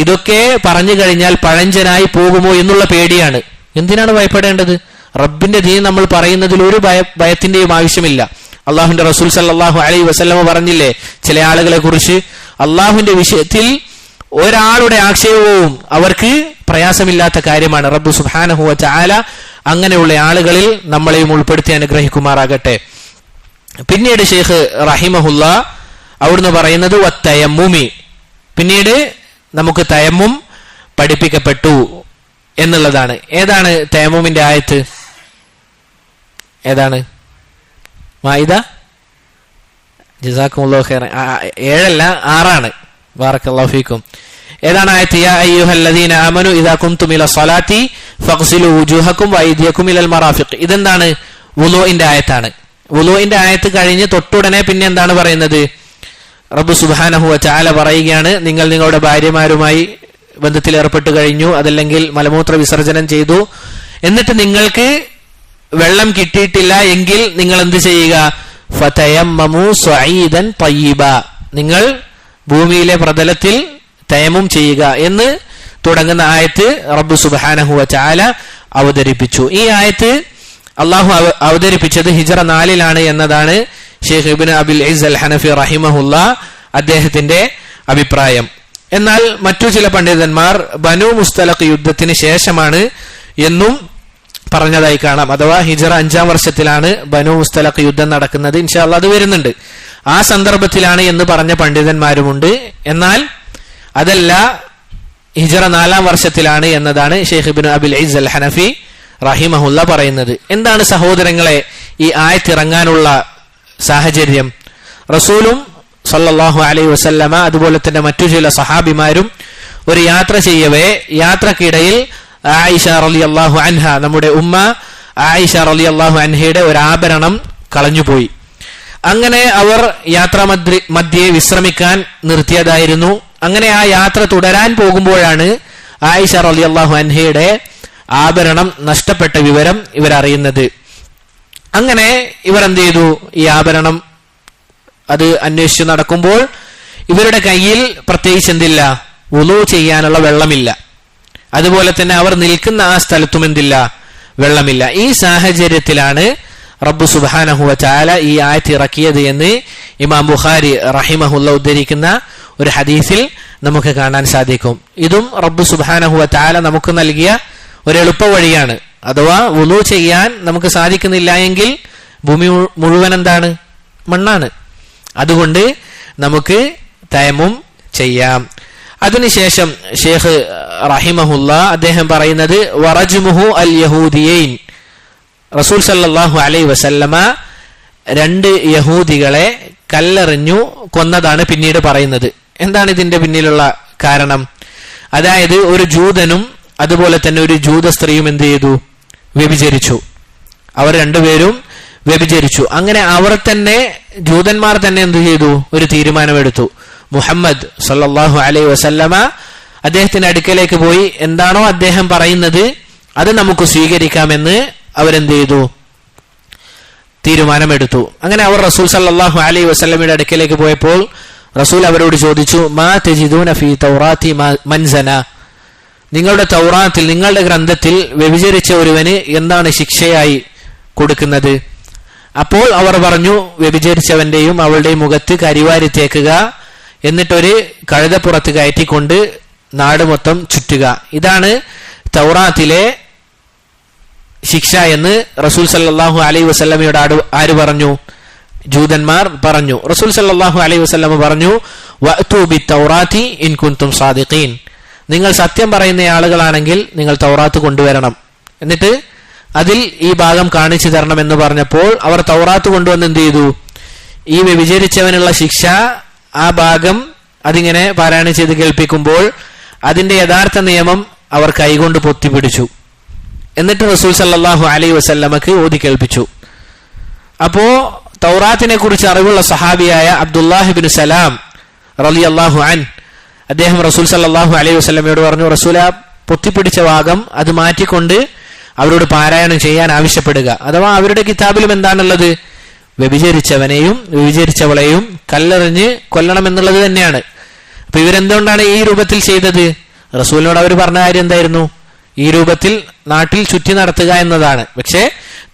ഇതൊക്കെ പറഞ്ഞു കഴിഞ്ഞാൽ പഴഞ്ചനായി പോകുമോ എന്നുള്ള പേടിയാണ്. എന്തിനാണ് ഭയപ്പെടേണ്ടത്? റബ്ബിന്റെ ദീൻ നമ്മൾ പറയുന്നതിൽ ഒരു ഭയത്തിന്റെയും ആവശ്യമില്ല. അള്ളാഹുവിന്റെ റസൂൽ സല്ലല്ലാഹു അലൈഹി വസല്ലമ പറഞ്ഞില്ലേ ചില ആളുകളെ കുറിച്ച്, അള്ളാഹുവിന്റെ വിഷയത്തിൽ ഒരാളുടെ ആക്ഷേപവും അവർക്ക് പ്രയാസമില്ലാത്ത കാര്യമാണ്. റബ്ബ് സുബ്ഹാനഹു വ തആല അങ്ങനെയുള്ള ആളുകളിൽ നമ്മളെയും ഉൾപ്പെടുത്തി അനുഗ്രഹിക്കുമാറാകട്ടെ. പിന്നീട് ഷെയ്ഖ് റഹിമഹുല്ലാ അവിടുന്ന് പറയുന്നത് വത്തയമ്മുമി, പിന്നീട് നമുക്ക് തയമ്മും പഠിപ്പിക്കപ്പെട്ടു എന്നുള്ളതാണ്. ഏതാണ് തയമ്മുമിന്റെ ആയത്ത്? ഏതാണ്? മാഇദ? ജസാക്കുമുല്ലാഹു ഖൈറൻ. 7 അല്ല 6 ബാറക്കല്ലാഹു ഫീക്കും. ഏതാണ് ആയത്ത്? യാ അയ്യുഹല്ലദീന ആമനു ഇദാ കുൻതും ഇല സ്വലാത്തി ഫഗ്സിലു വുജൂഹക്കും വഅയ്ദിയക്കും ഇലൽ മറാഫിഖ്. ഇതെന്താണ്? വുളൂഇന്റെ ആയത്താണ്. വുളൂഇന്റെ ആയത്ത് കഴിഞ്ഞ് തൊട്ടുടനെ പിന്നെ എന്താണ് പറയുന്നത്? റബ്ബ് സുബ്ഹാനഹു വ തആല പറയുകയാണ്, നിങ്ങൾ നിങ്ങളുടെ ഭാര്യമാരുമായി ബന്ധത്തിൽ ഏർപ്പെട്ടു കഴിഞ്ഞു, അതല്ലെങ്കിൽ മലമൂത്ര വിസർജനം ചെയ്തു, എന്നിട്ട് നിങ്ങൾക്ക് വെള്ളം കിട്ടിയിട്ടില്ല എങ്കിൽ നിങ്ങൾ എന്ത് ചെയ്യുക? ഫതയമ്മമു സ്വഈദൻ തയ്യിബ, നിങ്ങൾ ഭൂമിയിലെ പ്രതലത്തിൽ തയമ്മും ചെയ്യുക എന്ന് തുടങ്ങുന്ന ആയത്ത് റബ്ബ് സുബ്ഹാനഹു വ തആല അവതരിപ്പിച്ചു. ഈ ആയത്ത് അള്ളാഹു അവതരിപ്പിച്ചത് ഹിജ്റ 4 എന്നതാണ് ഷെയ്ഖ് ഇബ്നു അബിൽ ഇസ് അൽ ഹനഫി റഹിമഹുല്ലാ അദ്ദേഹത്തിന്റെ അഭിപ്രായം. എന്നാൽ മറ്റു ചില പണ്ഡിതന്മാർ ബനു മുസ്തലഖ് യുദ്ധത്തിന് ശേഷമാണ് എന്നും പറഞ്ഞതായി കാണാം. അഥവാ ഹിജ്റ 5 വർഷത്തിലാണ് ബനു മുസ്തലഖ് യുദ്ധം നടക്കുന്നത്. ഇൻഷാ അല്ലാഹ് അത് വരുന്നുണ്ട്. ആ സന്ദർഭത്തിലാണ് എന്ന് പറഞ്ഞ പണ്ഡിതന്മാരുമുണ്ട്. എന്നാൽ അതല്ല, ഹിജ്റ 4 വർഷത്തിലാണ് എന്നതാണ് ഷെയ്ഖ് ഇബ്നു അബിൽ ഇസ് അൽ ഹനഫി റഹിമഹുല്ല പറയുന്നത്. എന്താണ് സഹോദരങ്ങളെ ഈ ആയത്ത് ഇറങ്ങാനുള്ള സാഹചര്യം? റസൂലും സല്ലല്ലാഹു അലൈഹി വസല്ലമ അതുപോലെ തന്നെ മറ്റു ചില സഹാബിമാരും ഒരു യാത്ര ചെയ്യവേ യാത്രക്കിടയിൽ ആയിഷ റളിയല്ലാഹു അൻഹ, നമ്മുടെ ഉമ്മ ആയിഷ റളിയല്ലാഹു അൻഹയുടെ ഒരു ആഭരണം കളഞ്ഞുപോയി. അങ്ങനെ അവർ യാത്ര മധ്യേ വിശ്രമിക്കാൻ നിർത്തിയതായിരുന്നു. അങ്ങനെ ആ യാത്ര തുടരാൻ പോകുമ്പോഴാണ് ആയിഷ റളിയല്ലാഹു അൻഹയുടെ ആഭരണം നഷ്ടപ്പെട്ട വിവരം ഇവർ അറിയുന്നത്. അങ്ങനെ ഇവർ എന്ത് ചെയ്തു? ഈ ആഭരണം അത് അന്വേഷിച്ചു നടക്കുമ്പോൾ ഇവരുടെ കയ്യിൽ പ്രത്യേകിച്ച് എന്തില്ല? വുളൂ ചെയ്യാനുള്ള വെള്ളമില്ല. അതുപോലെ തന്നെ അവർ നിൽക്കുന്ന ആ സ്ഥലത്തും എന്തില്ല? വെള്ളമില്ല. ഈ സാഹചര്യത്തിലാണ് റബ്ബ് സുബ്ഹാനഹു വ തആല ഈ ആയത്ത് ഇറക്കിയത് എന്ന് ഇമാം ബുഖാരി റഹിമഹുല്ലാഹ് ഉദ്ധരിക്കുന്ന ഒരു ഹദീസിൽ നമുക്ക് കാണാൻ സാധിക്കും. ഇതും റബ്ബ് സുബ്ഹാനഹു വ തആല നമുക്ക് നൽകിയ ഒരു എളുപ്പ വഴിയാണ്. അഥവാ വുളു ചെയ്യാൻ നമുക്ക് സാധിക്കുന്നില്ല എങ്കിൽ ഭൂമി മുഴുവൻ എന്താണ്? മണ്ണാണ്. അതുകൊണ്ട് നമുക്ക് തയമ്മും ചെയ്യാം. അതിനുശേഷം ഷേഖ് റഹിമഹുല്ല അദ്ദേഹം പറയുന്നത് വറജ്മുഹു അൽ യഹൂദിയൈൻ, റസൂൽ സല്ലല്ലാഹു അലൈഹി വസല്ലമ 2 യഹൂദികളെ കല്ലെറിഞ്ഞു കൊന്നതാണ് പിന്നീട് പറയുന്നത്. എന്താണ് ഇതിന്റെ പിന്നിലുള്ള കാരണം? അതായത് ഒരു ജൂതനും അതുപോലെ തന്നെ ഒരു ജൂത സ്ത്രീയും എന്ത് ചെയ്തു? വ്യഭിചരിച്ചു. അവർ രണ്ടുപേരും വ്യഭിചരിച്ചു. അങ്ങനെ അവർ തന്നെ, ജൂതന്മാർ തന്നെ എന്ത് ചെയ്തു? ഒരു തീരുമാനമെടുത്തു. മുഹമ്മദ് സല്ലല്ലാഹു അലൈഹി വസല്ലമ അദ്ദേഹത്തിന്റെ അടുക്കലേക്ക് പോയി എന്താണോ അദ്ദേഹം പറയുന്നത് അത് നമുക്ക് സ്വീകരിക്കാമെന്ന് അവരെന്ത് ചെയ്തു? തീരുമാനമെടുത്തു. അങ്ങനെ അവർ റസൂൽ സല്ലല്ലാഹു അലൈഹി വസല്ലമയുടെ അടുക്കലേക്ക് പോയപ്പോൾ റസൂൽ അവരോട് ചോദിച്ചു, മാ തജിദൂന ഫീ തൗറാത്തി മൻ സന, നിങ്ങളുടെ തൗറാത്തിൽ, നിങ്ങളുടെ ഗ്രന്ഥത്തിൽ വ്യഭിചരിച്ച ഒരുവന് എന്താണ് ശിക്ഷയായി കൊടുക്കുന്നത്? അപ്പോൾ അവർ പറഞ്ഞു, വ്യഭിചരിച്ചവന്റെയും അവളുടെയും മുഖത്ത് കരിവാരി തേക്കുക, എന്നിട്ടൊരു കഴുതപ്പുറത്ത് കയറ്റിക്കൊണ്ട് നാട് മൊത്തം ചുറ്റുക. ഇതാണ് തൗറാത്തിലെ ശിക്ഷ എന്ന് റസൂൽ സല്ലല്ലാഹു അലൈഹി വസല്ലമയോട് ആര് പറഞ്ഞു? ജൂതന്മാർ പറഞ്ഞു. റസൂൽ സല്ലല്ലാഹു അലൈഹി വസല്ലമ പറഞ്ഞു, വഅ്തു ബിത്തൗറാത്തി ഇൻ കുൻതും സാദിഖീൻ, നിങ്ങൾ സത്യം പറയുന്ന ആളുകളാണെങ്കിൽ നിങ്ങൾ തൗറാത്ത് കൊണ്ടുവരണം, എന്നിട്ട് അതിൽ ഈ ഭാഗം കാണിച്ചു തരണം എന്ന് പറഞ്ഞപ്പോൾ അവർ തൗറാത്ത് കൊണ്ടുവന്ന് എന്ത് ചെയ്തു? ഈ വ്യഭിചരിച്ചവനുള്ള ശിക്ഷ ആ ഭാഗം അതിങ്ങനെ പാരായണം ചെയ്ത് കേൾപ്പിക്കുമ്പോൾ അതിന്റെ യഥാർത്ഥ നിയമം അവർ കൈകൊണ്ട് പൊത്തിപ്പിടിച്ചു. എന്നിട്ട് റസൂൽ സല്ലല്ലാഹു അലൈഹി വസല്ലമക്ക് ഓതി കേൾപ്പിച്ചു. അപ്പോ തൗറാത്തിനെ കുറിച്ച് അറിവുള്ള സഹാബിയായ അബ്ദുല്ലാഹി ഇബ്നു സലാം റളിയല്ലാഹു അൻ അദ്ദേഹം റസൂൽ സല്ലല്ലാഹു അലൈഹി വസല്ലമയോട് പറഞ്ഞു, റസൂല, പൊത്തിപ്പിടിച്ച ഭാഗം അത് മാറ്റിക്കൊണ്ട് അവരോട് പാരായണം ചെയ്യാൻ ആവശ്യപ്പെടുക. അഥവാ അവരുടെ കിതാബിലും എന്താണുള്ളത്? വ്യഭിചരിച്ചവനെയും വ്യഭിചരിച്ചവളെയും കല്ലെറിഞ്ഞ് കൊല്ലണമെന്നുള്ളത് തന്നെയാണ്. അപ്പൊ ഇവരെന്തുകൊണ്ടാണ് ഈ രൂപത്തിൽ ചെയ്തത്? റസൂലിനോട് അവർ പറഞ്ഞ കാര്യം എന്തായിരുന്നു? ഈ രൂപത്തിൽ നാട്ടിൽ ചുറ്റി നടത്തുക എന്നതാണ്. പക്ഷേ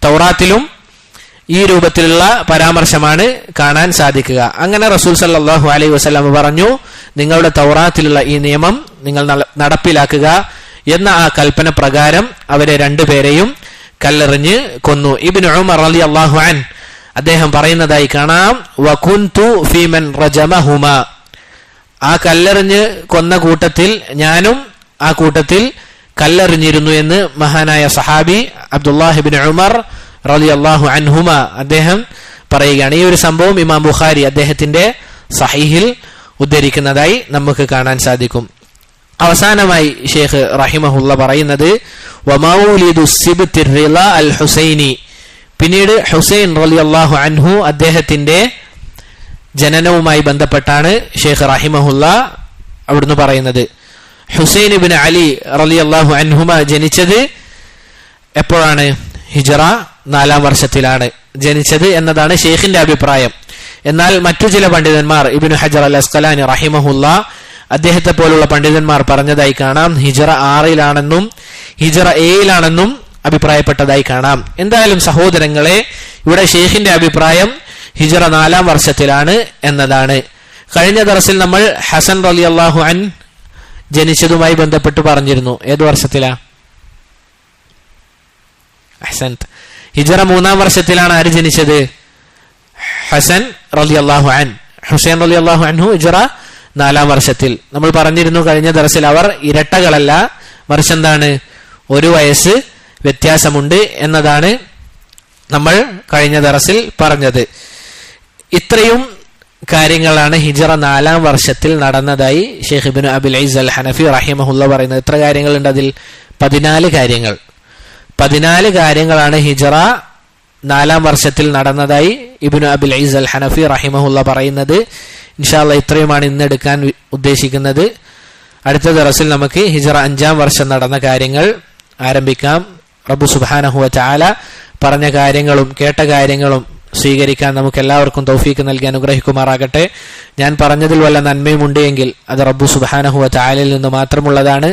തൗറാത്തിലും ഈ രൂപത്തിലുള്ള പരാമർശമാണ് കാണാൻ സാധിക്കുക. അങ്ങനെ റസൂൽ സല്ലല്ലാഹു അലൈഹി വസല്ലം പറഞ്ഞു, നിങ്ങളുടെ തൗറാത്തിലുള്ള ഈ നിയമം നിങ്ങൾ നടപ്പിലാക്കുക എന്ന ആ കൽപ്പന പ്രകാരം അവരെ രണ്ടുപേരെയും കല്ലെറിഞ്ഞ് കൊന്നു. ഇബ്നു ഉമർ റളിയല്ലാഹു അൻ അദ്ദേഹം പറയുന്നതായി കാണാം, വകുന്തു ഫീമൻ റജമഹുമാ, ആ കല്ലെറിഞ്ഞ് കൊന്ന കൂട്ടത്തിൽ ഞാനും ആ കൂട്ടത്തിൽ കല്ലെറിഞ്ഞിരുന്നു എന്ന് മഹാനായ സഹാബി അബ്ദുല്ലാഹി ഇബ്നു ഉമർ റളിയല്ലാഹു അൻഹുമ അദ്ദേഹം പറയുകയാണ്. ഈ ഒരു സംഭവം ഇമാം ബുഖാരി അദ്ദേഹത്തിന്റെ സഹീഹിൽ ഉദ്ധരിക്കുന്നതായി നമുക്ക് കാണാൻ സാധിക്കും. അവസാനമായി ഷേഖ് റഹിമഹുല്ല പറയുന്നത്, വമൗലിദു സിബ്തി റിള അൽ ഹുസൈനി, പിന്നീട് ഹുസൈൻ റളിയല്ലാഹു അൻഹു അദ്ദേഹത്തിന്റെ ജനനവുമായി ബന്ധപ്പെട്ടാണ് ഷേഖ് റഹിമഹുല്ല അവിടുന്ന് പറയുന്നത്. ഹുസൈൻ ഇബ്നു അലി റളിയല്ലാഹു അൻഹുമ ജനിച്ചത് എപ്പോഴാണ്? ഹിജറ 4-ാം വർഷത്തിലാണ് ജനിച്ചത് എന്നതാണ് ഷെയ്ഖിന്റെ അഭിപ്രായം. എന്നാൽ മറ്റു ചില പണ്ഡിതന്മാർ, ഇബ്നു ഹജർ അൽ അസ്ഖലാനി റഹിമഹുല്ല അദ്ദേഹത്തെ പോലുള്ള പണ്ഡിതന്മാർ പറഞ്ഞതായി കാണാം, ഹിജറ 6-ലാണെന്നും ഹിജറ 7-ലാണെന്നും അഭിപ്രായപ്പെട്ടതായി കാണാം. എന്തായാലും സഹോദരങ്ങളെ, ഇവിടെ ഷെയ്ഖിന്റെ അഭിപ്രായം ഹിജറ 4-ാം വർഷത്തിലാണ് എന്നതാണ്. കഴിഞ്ഞ ദർസിൽ നമ്മൾ ഹസൻ റളിയല്ലാഹു അൻ ജനിച്ചതുമായി ബന്ധപ്പെട്ട് പറഞ്ഞിരുന്നു. ഏത് വർഷത്തിലാ? അഹ്സൻത്, ഹിജറ 3-ാം വർഷത്തിലാണ് ആര് ജനിച്ചത്? ഹസൻ റളിയല്ലാഹു അൻ. ഹുസൈൻ റളിയല്ലാഹു അൻഹു ഹിജറ 4-ാം വർഷത്തിൽ. നമ്മൾ പറഞ്ഞിരുന്നു കഴിഞ്ഞ ദർസിൽ അവർ ഇരട്ടകളല്ല, മറിച്ച് എന്താണ്, 1 വയസ്സ് വ്യത്യാസമുണ്ട് എന്നതാണ് നമ്മൾ കഴിഞ്ഞ ദർസിൽ പറഞ്ഞത്. ഇത്രയും കാര്യങ്ങളാണ് ഹിജറ 4-ാം വർഷത്തിൽ നടന്നതായി ഷെയ്ഖ് ഇബ്നു അബിൽ ഇസ് അൽ ഹനഫി റഹിമഹുല്ല പറയുന്നത്. എത്ര കാര്യങ്ങളുണ്ട് അതിൽ? 14 കാര്യങ്ങൾ. 14 കാര്യങ്ങളാണ് ഹിജറ 4-ാം വർഷത്തിൽ നടന്നതായി ഇബ്നു അബിൽ ഇസ് അൽ ഹനഫി റഹിമഹുല്ല പറയുന്നത്. ഇൻഷാ അല്ലാഹ് ഇത്രയുമാണ് ഇന്ന് എടുക്കാൻ ഉദ്ദേശിക്കുന്നത്. അടുത്ത ദർസിൽ നമുക്ക് ഹിജറ 5-ാം വർഷം നടന്ന കാര്യങ്ങൾ ആരംഭിക്കാം. റബ്ബ് സുബ്ഹാനഹു വ തആല പറഞ്ഞ കാര്യങ്ങളും കേട്ട കാര്യങ്ങളും സ്വീകരിക്കാൻ നമുക്ക് എല്ലാവർക്കും തൗഫീക്ക് നൽകി അനുഗ്രഹിക്കുമാറാകട്ടെ. ഞാൻ പറഞ്ഞതിൽ വല്ല നന്മയും ഉണ്ടെങ്കിൽ അത് റബ്ബു സുബ്ഹാനഹു വ തആലയിൽ നിന്ന് മാത്രമുള്ളതാണ്.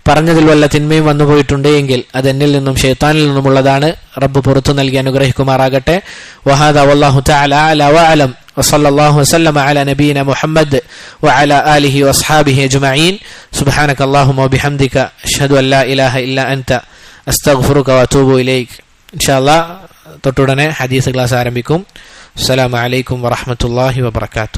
പറഞ്ഞതിൽ വല്ല തിന്മയും വന്നുപോയിട്ടുണ്ടെങ്കിൽ അത് എന്നിൽ നിന്നും ശൈത്താനിൽ നിന്നുമുള്ളതാണ്. റബ്ബ് പുറത്തു നൽകി അനുഗ്രഹിക്കുമാറാകട്ടെ. വഹാദാ വല്ലാഹു തആല അലാ വഅലം വസല്ലല്ലാഹു വസല്ലമ അലാ നബിയിന മുഹമ്മദ് വഅലാ ആലിഹി വഅസ്ഹാബിഹി അജ്മഈൻ. സുബ്ഹാനകല്ലാഹുമ്മ വബിഹംദിക അഷ്ഹദു അൻ ലാ ഇലാഹ ഇല്ലാ അൻത അസ്തഗ്ഫിറുക വഅതൂബു ഇലൈക്. ഇൻഷാ അല്ലാഹ് തൊട്ടുടനെ ഹദീസ് ക്ലാസ് ആരംഭിക്കും. അസ്സലാമു അലൈക്കും വറഹ്മത്തുള്ളാഹി വബറകാതുഹു.